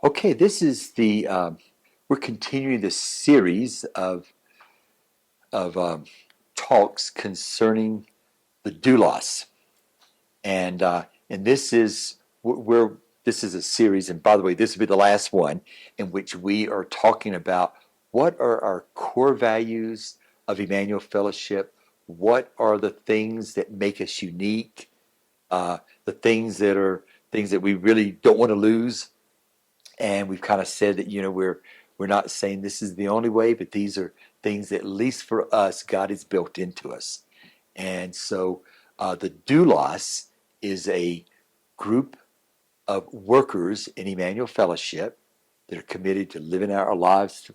Okay, this is we're continuing the series of talks concerning the doulos, and this is a series, and by the way, this will be the last one in which we are talking about what are our core values of Emmanuel Fellowship, what are the things that make us unique, the things that we really don't want to lose. And we've kind of said that we're not saying this is the only way, but these are things that, at least for us, God has built into us. And so the doulos is a group of workers in Emmanuel Fellowship that are committed to living out our lives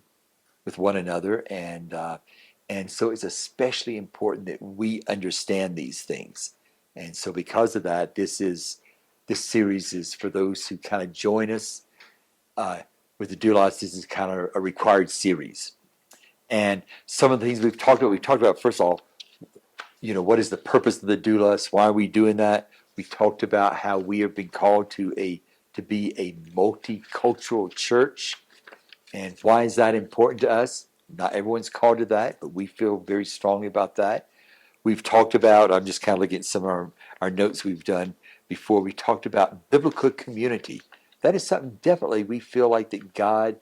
with one another, and so it's especially important that we understand these things. And so because of that, this series is for those who kind of join us uh, with the doulos. This is kind of a required series. And some of the things we've talked about, first of all, what is the purpose of the doulos? Why are we doing that? We talked about how we have been called to be a multicultural church. And why is that important to us? Not everyone's called to that, but we feel very strongly about that. We've talked about, I'm just kind of looking at some of our notes we've done before. We talked about biblical community. That is something definitely we feel like that God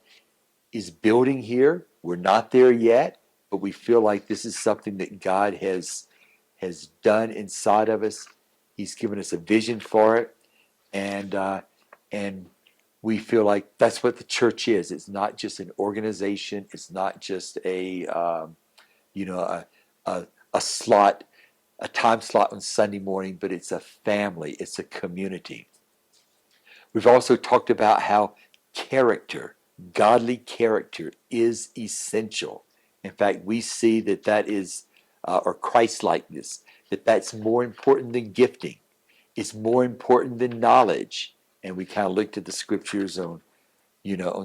is building here. We're not there yet, but we feel like this is something that God has done inside of us. He's given us a vision for it, and and we feel like that's what the church is. It's not just an organization. It's not just you know a slot, a time slot on Sunday morning, but it's a family. It's a community. We've also talked about how character, godly character, is essential. In fact, we see that is, or Christ-likeness, that's more important than gifting. It's more important than knowledge. And we kind of looked at the scriptures on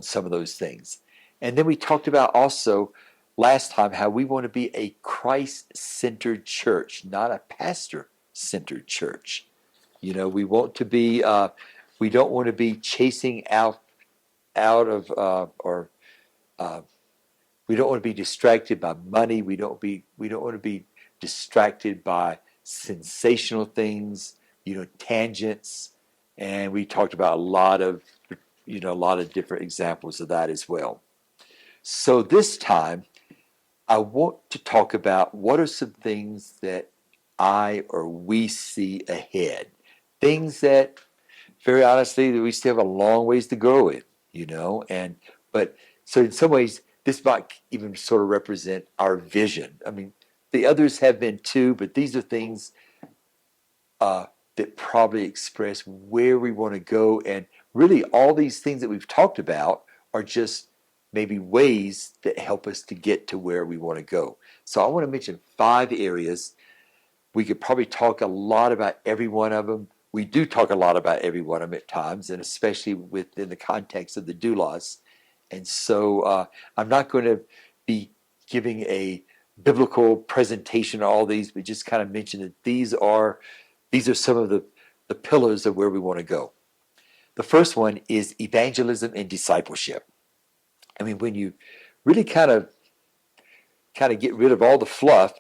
some of those things. And then we talked about also last time how we want to be a Christ-centered church, not a pastor-centered church. We want to be, we don't want to be chasing out of, or uh, we don't want to be distracted by money. We don't want to be distracted by sensational things, tangents. And we talked about a lot of different examples of that as well. So this time, I want to talk about what are some things that I or we see ahead. Things that, very honestly, that we still have a long ways to go with. But so in some ways, this might even sort of represent our vision. I mean, the others have been too, but these are things uh, that probably express where we want to go. And really, all these things that we've talked about are just maybe ways that help us to get to where we want to go. So I want to mention 5 areas. We could probably talk a lot about every one of them. We do talk a lot about every one of them at times, and especially within the context of the doulos. And so I'm not going to be giving a biblical presentation of all these, but just kind of mention that these are some of the pillars of where we want to go. The first one is evangelism and discipleship. I mean, when you really kind of get rid of all the fluff,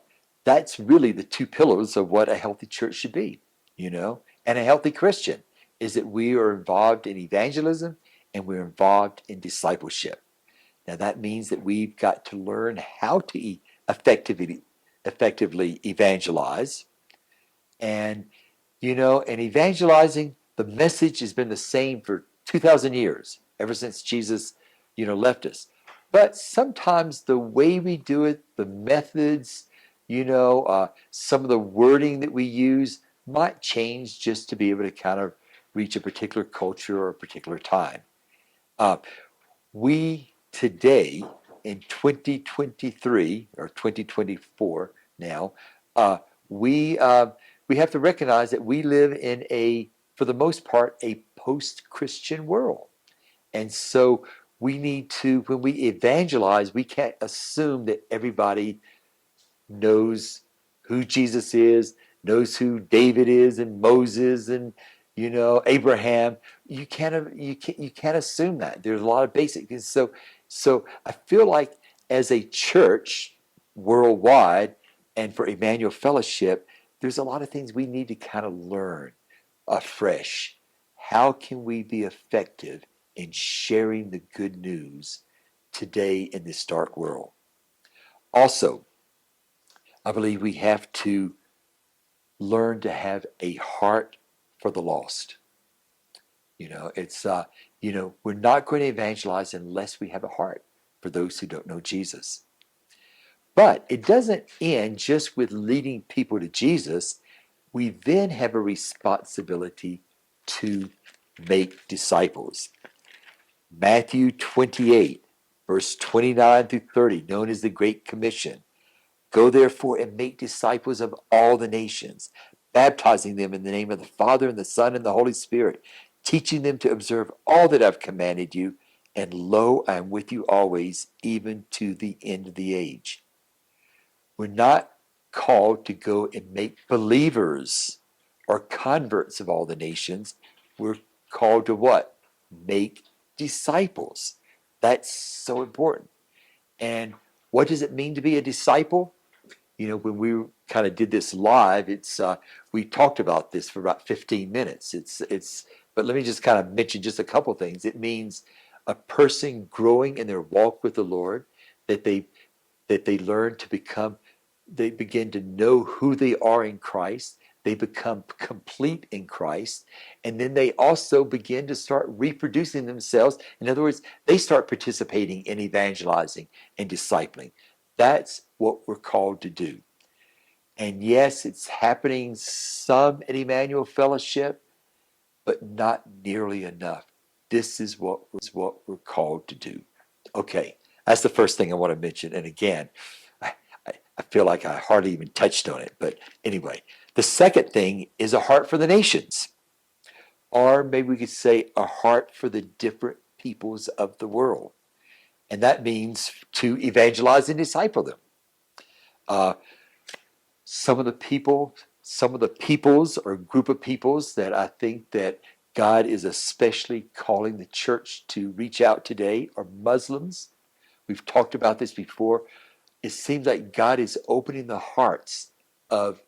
that's really the 2 pillars of what a healthy church should be. And a healthy Christian is that we are involved in evangelism and we're involved in discipleship. Now that means that we've got to learn how to effectively evangelize. And evangelizing, the message has been the same for 2,000 years, ever since Jesus, left us. But sometimes the way we do it, the methods, some of the wording that we use might change just to be able to kind of reach a particular culture or a particular time. Uh, we today in 2023 or 2024 now, uh, we we have to recognize that we live in for the most part, a post-Christian world, and so we need to, when we evangelize, we can't assume that everybody knows who Jesus is, knows who David is, and Moses, and Abraham. You can't assume that. There's a lot of basics. So I feel like as a church worldwide and for Emmanuel Fellowship, there's a lot of things we need to kind of learn afresh. How can we be effective in sharing the good news today in this dark world? Also, I believe we have to learn to have a heart for the lost. We're not going to evangelize unless we have a heart for those who don't know Jesus. But it doesn't end just with leading people to Jesus. We then have a responsibility to make disciples. Matthew 28, verse 29 through 30, known as the Great Commission. Go therefore and make disciples of all the nations, baptizing them in the name of the Father and the Son and the Holy Spirit, teaching them to observe all that I've commanded you. And lo, I am with you always, even to the end of the age. We're not called to go and make believers or converts of all the nations. We're called to what? Make disciples. That's so important. And what does it mean to be a disciple? When we kind of did this live, we talked about this for about 15 minutes. But let me just kind of mention just a couple things. It means a person growing in their walk with the Lord, that they learn to become, they begin to know who they are in Christ. They become complete in Christ. And then they also begin to start reproducing themselves. In other words, they start participating in evangelizing and discipling. That's what we're called to do. And yes, it's happening some at Emmanuel Fellowship, but not nearly enough. This is what we're called to do. Okay, that's the first thing I want to mention. And again, I feel like I hardly even touched on it. But anyway, the second thing is a heart for the nations. Or maybe we could say a heart for the different peoples of the world. And that means to evangelize and disciple them. Uh, some of the peoples or group of peoples that I think that God is especially calling the church to reach out today are Muslims. We've talked about this before. It seems like God is opening the hearts of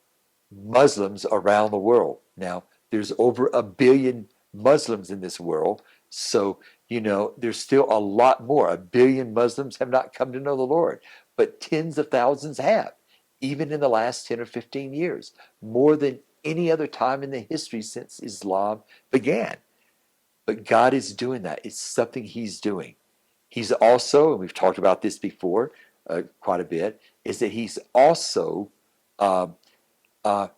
Muslims around the world. Now, there's over 1 billion Muslims in this world. So, there's still a lot more. 1 billion Muslims have not come to know the Lord, but tens of thousands have, even in the last 10 or 15 years, more than any other time in the history since Islam began. But God is doing that. It's something He's doing. He's also, and we've talked about this before quite a bit, is that He's also um, uh,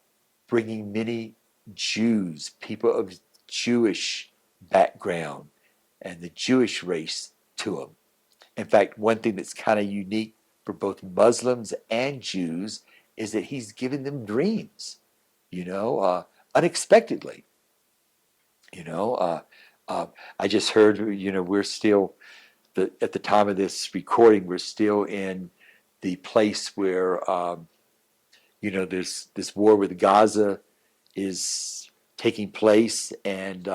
bringing many Jews, people of Jewish background and the Jewish race to him. In fact, one thing that's kind of unique for both Muslims and Jews is that he's given them dreams, unexpectedly. You know, uh, I just heard, we're still, at the time of this recording, we're still in the place where, this war with Gaza is taking place. And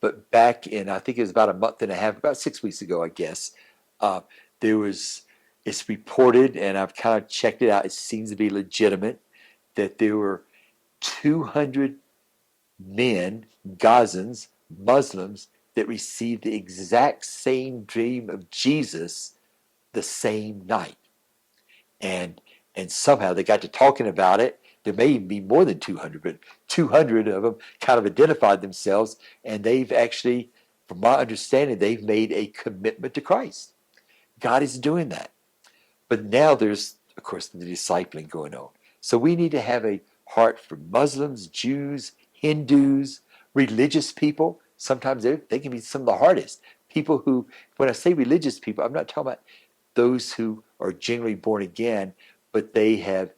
but back in, I think it was about a month and a half, about 6 weeks ago, I guess, uh, there was, it's reported, and I've kind of checked it out, it seems to be legitimate, that there were 200 men, Gazans, Muslims, that received the exact same dream of Jesus the same night. And somehow they got to talking about it. There may even be more than 200, but 200 of them kind of identified themselves, and they've actually, from my understanding, they've made a commitment to Christ. God is doing that. But now there's, of course, the discipling going on. So we need to have a heart for Muslims, Jews, Hindus, religious people. Sometimes they can be some of the hardest. People who, when I say religious people, I'm not talking about those who are generally born again, but they're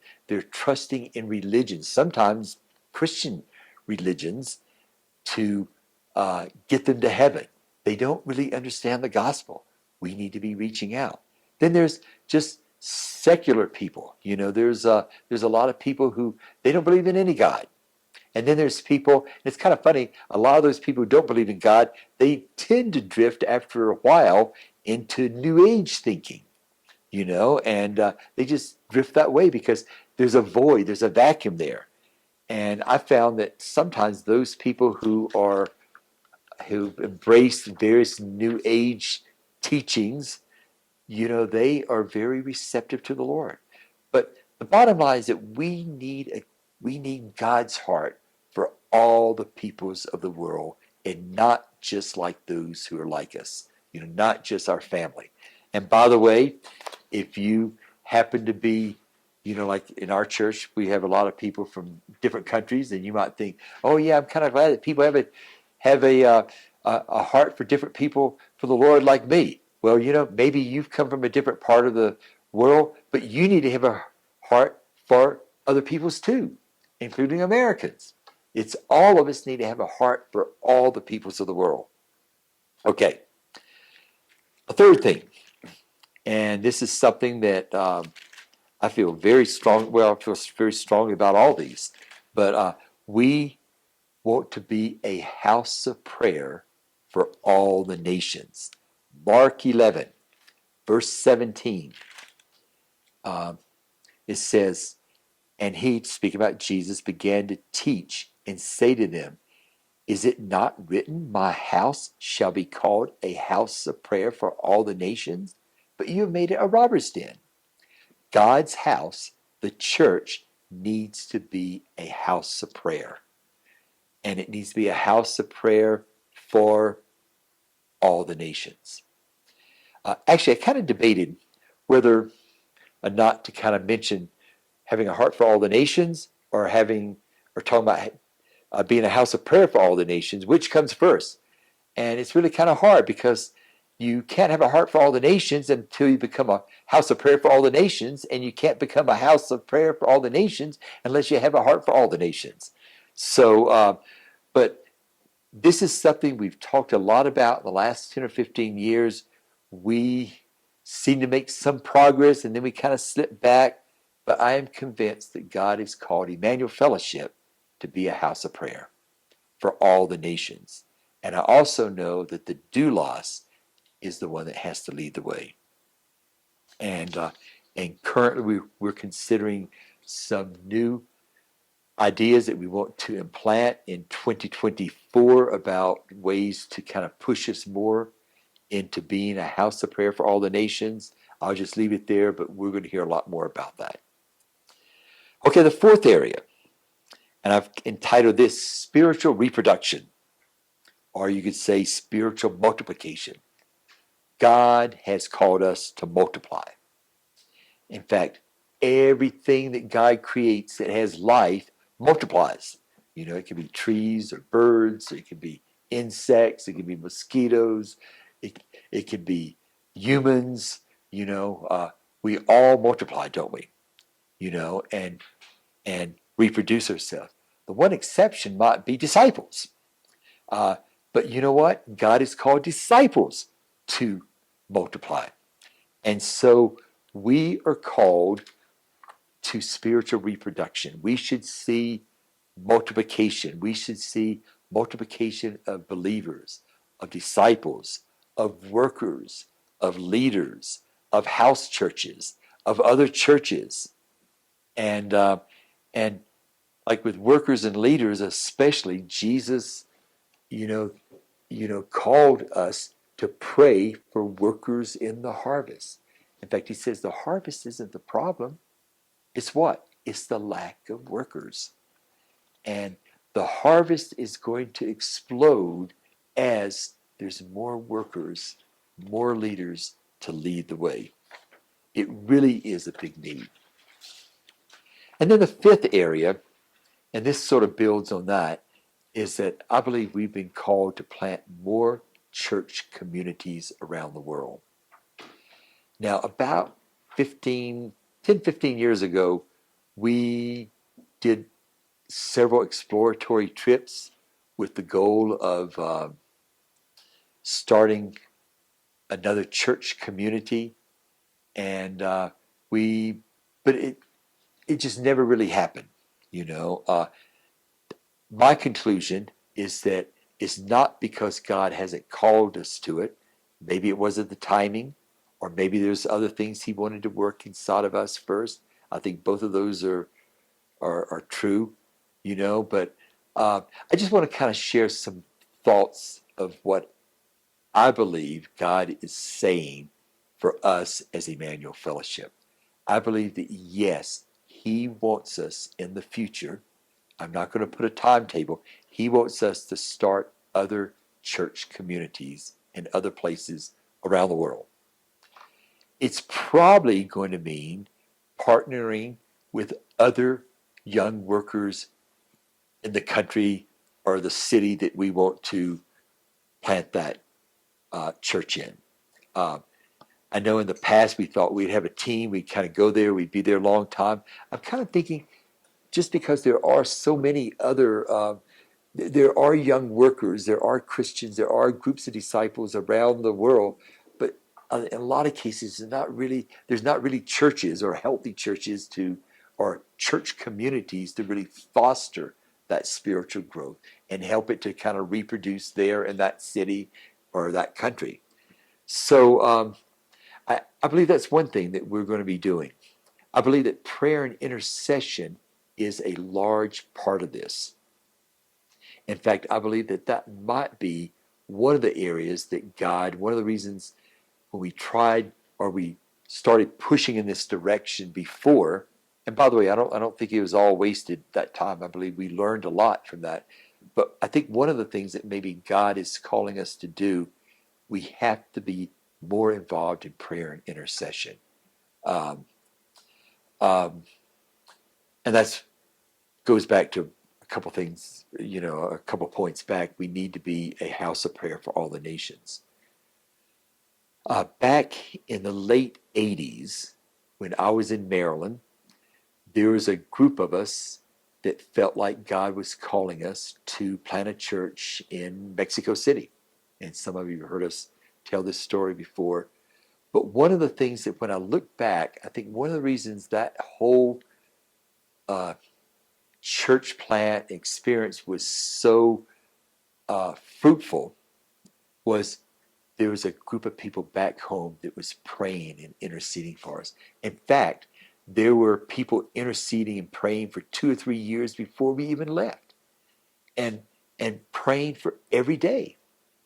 trusting in religions, sometimes Christian religions, to get them to heaven. They don't really understand the gospel. We need to be reaching out. Then there's just secular people. There's a lot of people who they don't believe in any God, And then there's people, and it's kind of funny, a lot of those people who don't believe in God, they tend to drift after a while into New Age thinking, and they just drift that way because there's a void, there's a vacuum there. And I found that sometimes those people who embrace various New Age teachings, they are very receptive to the Lord. But the bottom line is that we need God's heart for all the peoples of the world, and not just like those who are like us, not just our family. And by the way, if you happen to be, like in our church, we have a lot of people from different countries, and you might think, oh yeah, I'm kind of glad that people have a heart for different people for the Lord like me. Well, maybe you've come from a different part of the world, but you need to have a heart for other peoples too, including Americans. It's all of us need to have a heart for all the peoples of the world. Okay, a third thing, and this is something that I feel very strong. Well, I feel very strongly about all these, but we want to be a house of prayer for all the nations. Mark 11, verse 17, it says, and he, speaking about Jesus, began to teach and say to them, is it not written, my house shall be called a house of prayer for all the nations? But you have made it a robber's den. God's house, the church, needs to be a house of prayer. And it needs to be a house of prayer for all the nations. Actually, I kind of debated whether or not to kind of mention having a heart for all the nations, or talking about being a house of prayer for all the nations. Which comes first? And it's really kind of hard because you can't have a heart for all the nations until you become a house of prayer for all the nations, and you can't become a house of prayer for all the nations unless you have a heart for all the nations. So, but this is something we've talked a lot about in the last 10 or 15 years. We seem to make some progress, and then we kind of slip back. But I am convinced that God has called Emmanuel Fellowship to be a house of prayer for all the nations. And I also know that the Doulos is the one that has to lead the way. And currently we're considering some new ideas that we want to implant in 2024 about ways to kind of push us more into being a house of prayer for all the nations. I'll just leave it there, but we're going to hear a lot more about that. Okay, the fourth area, and I've entitled this spiritual reproduction, or you could say spiritual multiplication. God has called us to multiply. In fact, everything that God creates that has life multiplies. It can be trees or birds, it can be insects, it can be mosquitoes, it can be humans. We all multiply, don't we? And reproduce ourselves. The one exception might be disciples. But you know what? God has called disciples to multiply. And so we are called to spiritual reproduction. We should see multiplication. We should see multiplication of believers, of disciples, of workers, of leaders, of house churches, of other churches. And like with workers and leaders, especially, Jesus, you called us to pray for workers in the harvest. In fact, he says the harvest isn't the problem. It's what? It's the lack of workers. And the harvest is going to explode as there's more workers, more leaders to lead the way. It really is a big need. And then the fifth area, and this sort of builds on that, is that I believe we've been called to plant more church communities around the world. Now, about 10, 15 years ago, we did several exploratory trips with the goal of starting another church community. And but it just never really happened. My conclusion is that it's not because God hasn't called us to it. Maybe it wasn't the timing, or maybe there's other things He wanted to work inside of us first. I think both of those are true, But I just want to kind of share some thoughts of what I believe God is saying for us as Emmanuel Fellowship. I believe that yes, He wants us in the future. I'm not going to put a timetable. He wants us to start other church communities in other places around the world. It's probably going to mean partnering with other young workers in the country or the city that we want to plant that church in. Uh, I know in the past we thought we'd have a team, we'd kind of go there, we'd be there a long time. I'm kind of thinking just because there are so many other there are young workers, there are Christians, there are groups of disciples around the world, but in a lot of cases, there's not really churches or healthy churches or church communities to really foster that spiritual growth and help it to kind of reproduce there in that city or that country. So I believe that's one thing that we're going to be doing. I believe that prayer and intercession is a large part of this. In fact, I believe that that might be one of the areas that God, one of the reasons when we tried or we started pushing in this direction before, and by the way, I don't think it was all wasted that time. I believe we learned a lot from that. But I think one of the things that maybe God is calling us to do, we have to be more involved in prayer and intercession. Um, um, and that goes back to a couple things, a couple points back. We need to be a house of prayer for all the nations. Back in the late 80s, when I was in Maryland, there was a group of us that felt like God was calling us to plant a church in Mexico City. And some of you have heard us tell this story before. But one of the things that when I look back, I think one of the reasons that whole uh, church plant experience was so fruitful was there was a group of people back home that was praying and interceding for us. In fact, there were people interceding and praying for 2 or 3 years before we even left, and praying for every day,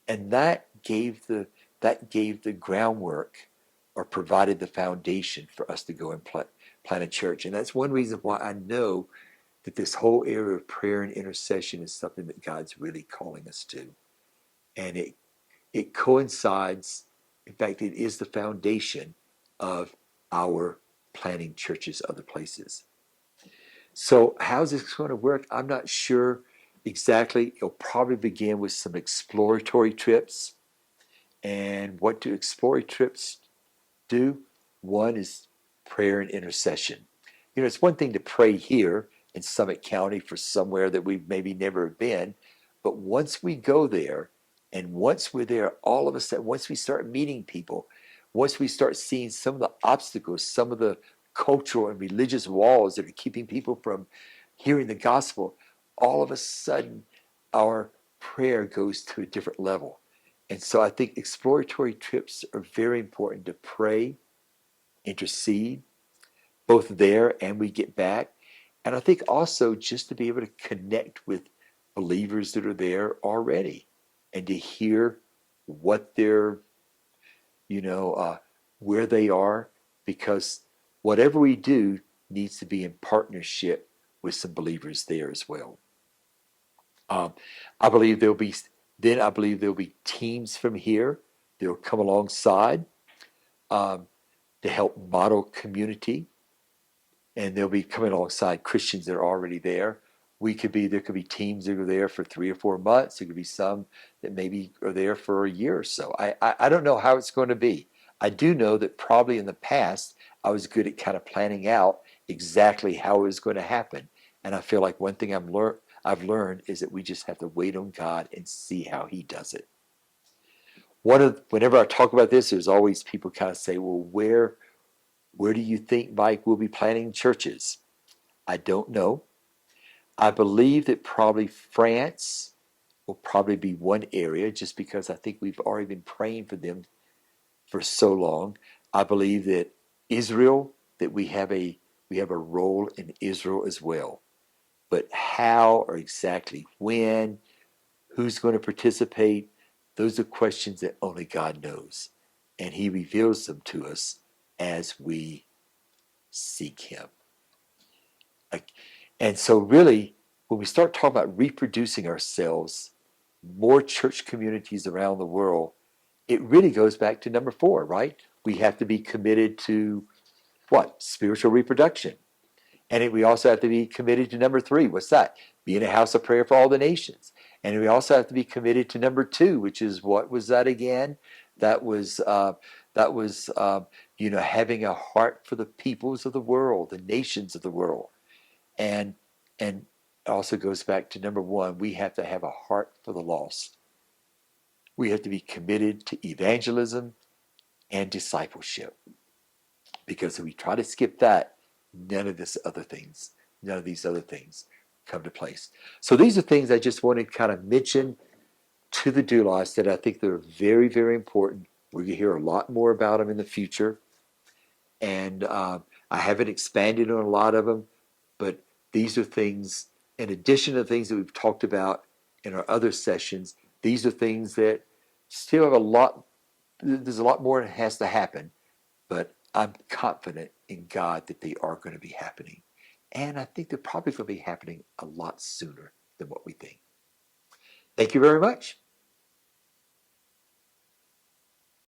and that gave the groundwork or provided the foundation for us to go and plant a church. And that's one reason why I know that this whole area of prayer and intercession is something that God's really calling us to. And it coincides, in fact, it is the foundation of our planting churches other places. So how's this going to work? I'm not sure exactly. It'll probably begin with some exploratory trips. And what do exploratory trips do? One is prayer and intercession. It's one thing to pray here in Summit County for somewhere that we've maybe never been, but once we go there, and once we're there, all of a sudden, once we start meeting people, once we start seeing some of the obstacles, some of the cultural and religious walls that are keeping people from hearing the gospel, all of a sudden, our prayer goes to a different level. And so I think exploratory trips are very important to pray, intercede, both there and we get back. And I think also just to be able to connect with believers that are there already and to hear what they're, where they are, because whatever we do needs to be in partnership with some believers there as well. Um, I believe I believe there'll be teams from here that will come alongside um, to help model community, and they'll be coming alongside Christians that are already there. There could be teams that are there for 3 or 4 months. There could be some that maybe are there for a year or so. I don't know how it's going to be. I do know that probably in the past I was good at kind of planning out exactly how it was going to happen. And I feel like one thing I've learned is that we just have to wait on God and see how He does it. Whenever I talk about this, there's always people kind of say, "Well, where do you think Mike will be planting churches?" I don't know. I believe that probably France will probably be one area just because I think we've already been praying for them for so long. I believe that Israel, that we have a role in Israel as well. But how or exactly when, who's going to participate, those are questions that only God knows. And He reveals them to us as we seek Him. Like, and so, really, when we start talking about reproducing ourselves, more church communities around the world, it really goes back to number 4, right? We have to be committed to what? Spiritual reproduction. And we also have to be committed to number 3. What's that? Being a house of prayer for all the nations. And we also have to be committed to number 2, which is what was that again? That was having a heart for the peoples of the world, the nations of the world. And it also goes back to number 1. We have to have a heart for the lost. We have to be committed to evangelism and discipleship. Because if we try to skip that, none of these other things come to place. So these are things I just want to kind of mention to the doulos that I think they're very, very important. We're going to hear a lot more about them in the future. And I haven't expanded on a lot of them, but these are things, in addition to things that we've talked about in our other sessions, these are things that still have there's a lot more that has to happen, but I'm confident in God that they are going to be happening. And I think they're probably going to be happening a lot sooner than what we think. Thank you very much.